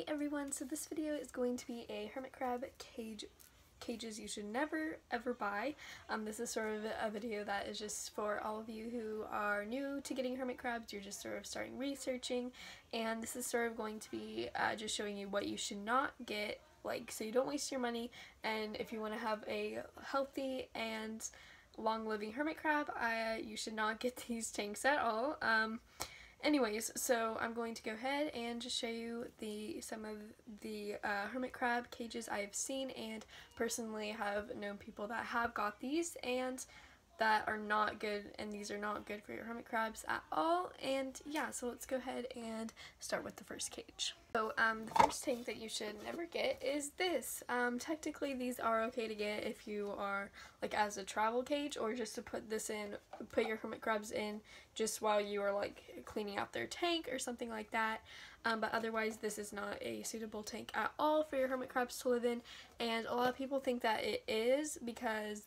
Hey everyone, so this video is going to be a hermit crab cages you should never ever buy. This is sort of a video that is just for all of you who are new to getting hermit crabs. You're just sort of starting researching, and this is sort of going to be just showing you what you should not get, like, so you don't waste your money, and if you want to have a healthy and long-living hermit crab, you should not get these tanks at all. Anyways, so I'm going to go ahead and just show you some of the hermit crab cages I have seen, and personally have known people that have got these and that are not good, and these are not good for your hermit crabs at all. And yeah, so let's go ahead and start with the first cage. So the first tank that you should never get is this. Technically these are okay to get if you are like as a travel cage, or just to put your hermit crabs in just while you are like cleaning out their tank or something like that. But otherwise this is not a suitable tank at all for your hermit crabs to live in, and a lot of people think that it is because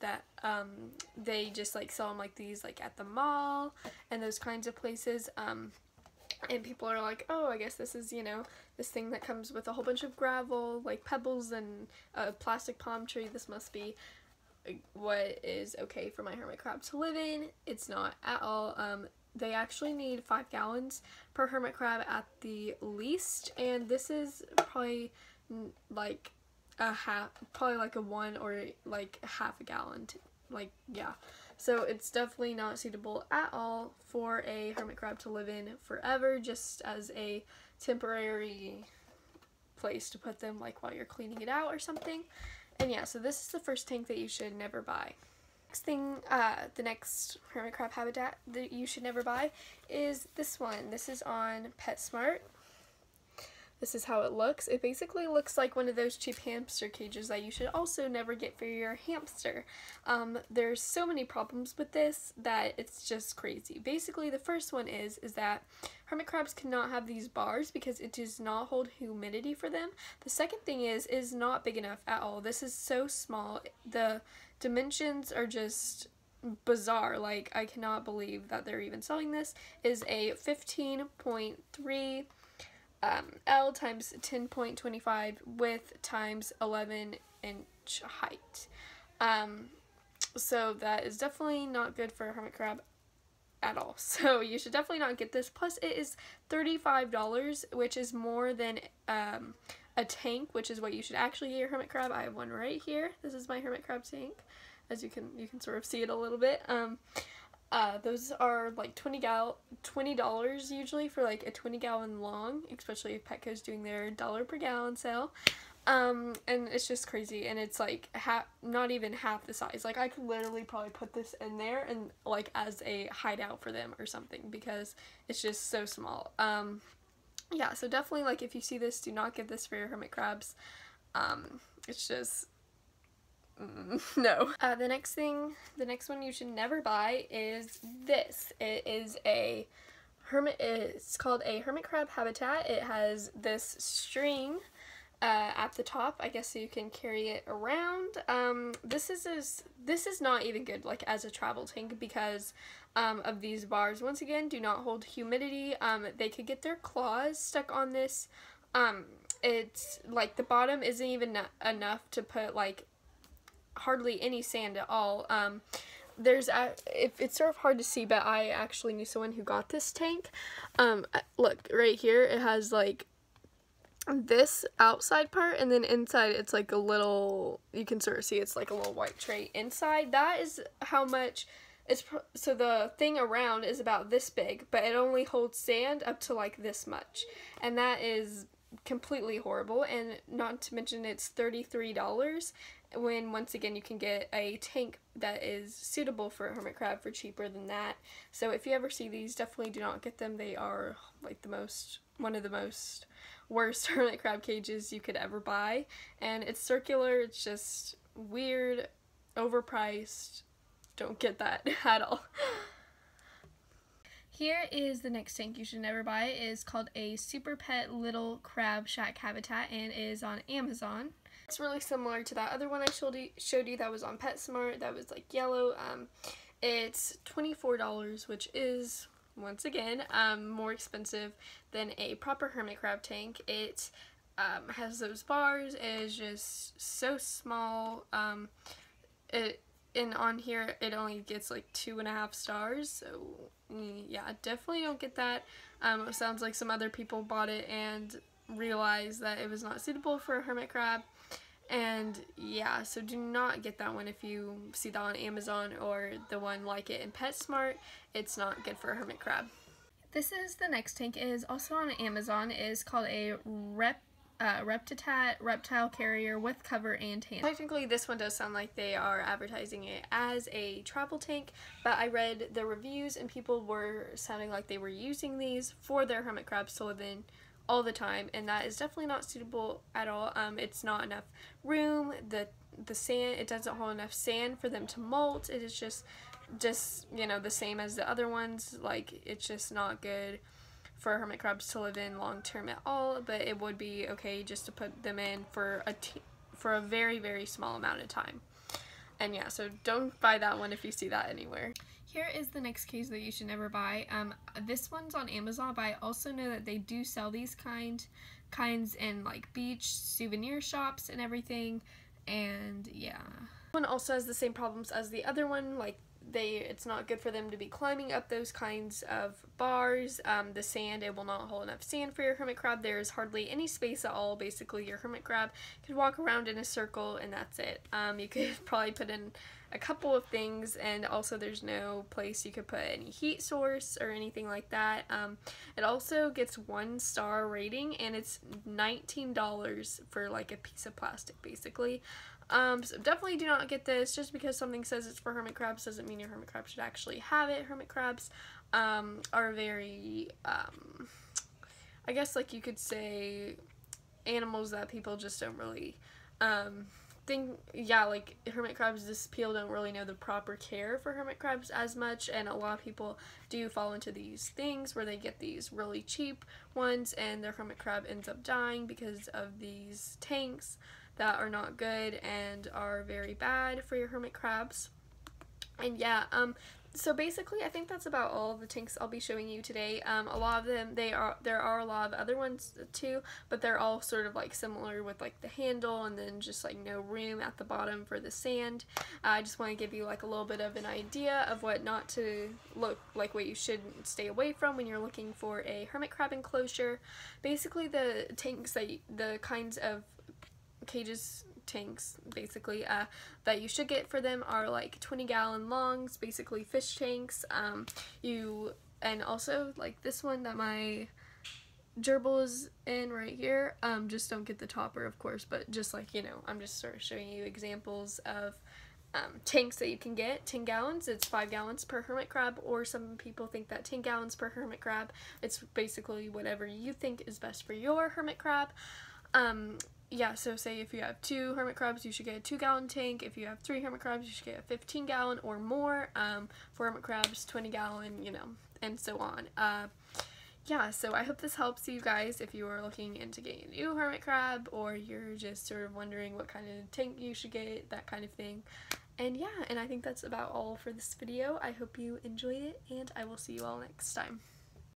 they just like sell them like these like at the mall and those kinds of places, and people are like, oh, I guess this is, you know, this thing that comes with a whole bunch of gravel, like pebbles and a plastic palm tree. This must be what is okay for my hermit crab to live in. It's not at all. They actually need 5 gallons per hermit crab at the least, and this is probably like probably like a 1 or like half a gallon, like, yeah. So it's definitely not suitable at all for a hermit crab to live in forever, just as a temporary place to put them, like while you're cleaning it out or something. And yeah, so this is the first tank that you should never buy. The next hermit crab habitat that you should never buy is this one. This is on PetSmart. This is how it looks. It basically looks like one of those cheap hamster cages that you should also never get for your hamster. There's so many problems with this that it's just crazy. Basically, the first one is that hermit crabs cannot have these bars because it does not hold humidity for them. The second thing is not big enough at all. This is so small. The dimensions are just bizarre. Like, I cannot believe that they're even selling this. It is a 15.3 L times 10.25 width times 11-inch height. So that is definitely not good for a hermit crab at all. So you should definitely not get this. Plus it is $35, which is more than a tank, which is what you should actually get your hermit crab. I have one right here. This is my hermit crab tank. As you can sort of see it a little bit. Those are like $20 usually for like a 20-gallon long, especially if Petco's doing their $1 per gallon sale. And it's just crazy, and it's like not even half the size. Like, I could literally probably put this in there and like as a hideout for them or something, because it's just so small. Yeah, so definitely, like, if you see this, do not get this for your hermit crabs. It's just no. The next one you should never buy is this. It is it's called a hermit crab habitat. It has this string at the top, I guess, so you can carry it around. This is not even good like as a travel tank because of these bars. Once again, do not hold humidity. They could get their claws stuck on this. It's like the bottom isn't even enough to put like hardly any sand at all. It's sort of hard to see, but I actually knew someone who got this tank. Look right here, it has like this outside part, and then inside it's like a little, you can sort of see it's like a little white tray inside. That is how much so the thing around is about this big, but it only holds sand up to like this much, and that is completely horrible. And not to mention it's $33, when once again you can get a tank that is suitable for a hermit crab for cheaper than that. So if you ever see these, definitely do not get them. They are like one of the most worst hermit crab cages you could ever buy, and it's circular. It's just weird, overpriced. Don't get that at all. Here is the next tank you should never buy. It is called a Super Pet Little Crab Shack Habitat, and it is on Amazon. It's really similar to that other one I showed you that was on PetSmart, that was like yellow. It's $24, which is once again, more expensive than a proper hermit crab tank. It has those bars. It is just so small. And on here it only gets like 2.5 stars, so yeah, definitely don't get that. It sounds like some other people bought it and realized that it was not suitable for a hermit crab, and yeah, so do not get that one if you see that on Amazon or the one like it in PetSmart. It's not good for a hermit crab. This is the next tank. It is also on Amazon. It is called a Reptitat reptile carrier with cover and handle. Technically this one does sound like they are advertising it as a travel tank, but I read the reviews and people were sounding like they were using these for their hermit crabs to live in all the time, and that is definitely not suitable at all. It's not enough room. The sand, it doesn't hold enough sand for them to molt. It is just you know, the same as the other ones. Like, it's just not good for hermit crabs to live in long term at all, but it would be okay just to put them in for a very, very small amount of time. And yeah, so don't buy that one if you see that anywhere. Here is the next cage that you should never buy. This one's on Amazon, but I also know that they do sell these kinds in like beach souvenir shops and everything, and yeah. This one also has the same problems as the other one. Like, it's not good for them to be climbing up those kinds of bars. The sand, it will not hold enough sand for your hermit crab. There is hardly any space at all. Basically, your hermit crab could walk around in a circle and that's it. You could probably put in a couple of things, and also there's no place you could put any heat source or anything like that. It also gets 1-star rating, and it's $19 for like a piece of plastic basically. So definitely do not get this. Just because something says it's for hermit crabs doesn't mean your hermit crab should actually have it. Hermit crabs are very, I guess, like, you could say, animals that people just don't really yeah, like, hermit crabs, this people don't really know the proper care for hermit crabs as much, and a lot of people do fall into these things where they get these really cheap ones and their hermit crab ends up dying because of these tanks that are not good and are very bad for your hermit crabs. And yeah, so basically I think that's about all of the tanks I'll be showing you today. A lot of them, there are a lot of other ones too, but they're all sort of like similar with like the handle and then just like no room at the bottom for the sand. I just want to give you like a little bit of an idea of what not to look like, what you should stay away from when you're looking for a hermit crab enclosure. Basically the tanks the kinds of tanks basically that you should get for them are like 20-gallon longs, basically fish tanks. And also like this one that my gerbil is in right here, just don't get the topper of course, but just like, you know, I'm just sort of showing you examples of tanks that you can get. 10 gallons, it's 5 gallons per hermit crab, or some people think that 10 gallons per hermit crab. It's basically whatever you think is best for your hermit crab. Yeah, so say if you have 2 hermit crabs, you should get a 2-gallon tank. If you have 3 hermit crabs, you should get a 15-gallon or more. For hermit crabs, 20-gallon, you know, and so on. Yeah, so I hope this helps you guys if you are looking into getting a new hermit crab, or you're just sort of wondering what kind of tank you should get, that kind of thing. And yeah, and I think that's about all for this video. I hope you enjoyed it, and I will see you all next time.